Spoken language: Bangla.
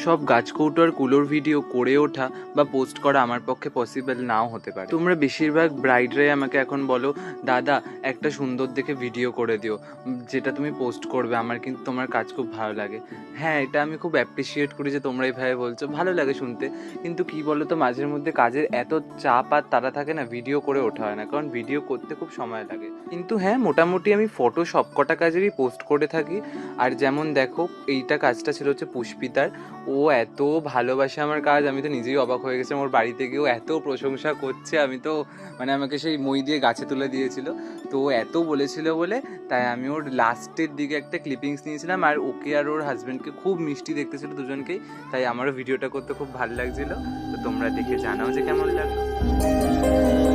সব গাছকৌটো আর কুলোর ভিডিও করে ওঠা বা পোস্ট করা আমার পক্ষে পসিবল নাও হতে পারে। তোমরা বেশিরভাগ ব্রাইডরাই আমাকে এখন বলো, দাদা একটা সুন্দর দেখে ভিডিও করে দিও যেটা তুমি পোস্ট করবে, আমার কিন্তু তোমার কাজ খুব ভালো লাগে। হ্যাঁ, এটা আমি খুব অ্যাপ্রিসিয়েট করি যে তোমরা এইভাবে বলছো, ভালো লাগে শুনতে। কিন্তু কি বলো তো, মাঝের মধ্যে কাজের এত চাপ আর তাড়া থাকে না, ভিডিও করে ওঠা হয় না, কারণ ভিডিও করতে খুব সময় লাগে। কিন্তু হ্যাঁ, মোটামুটি আমি ফটো সবকটা কাজেরই পোস্ট করে থাকি। আর যেমন দেখো, এইটা কাজটা ছিল হচ্ছে পুষ্পিতার। ও এত ভালোবাসে আমার কাজ, আমি তো নিজেই অবাক হয়ে গেছিলাম। ওর বাড়িতে গিয়েও এত প্রশংসা করছে, আমি তো মানে আমাকে সেই মই দিয়ে গাছে তুলে দিয়েছিল। তো ও এত বলেছিল বলে তাই আমি ওর লাস্টের দিকে একটা ক্লিপিংস নিয়েছিলাম, আর ওকে আর ওর হাজব্যান্ডকে খুব মিষ্টি দেখতেছিল দুজনকেই। তাই আমারও ভিডিওটা করতে খুব ভালো লাগছিল। তো তোমরা দেখে জানাও যে কেমন লাগলো।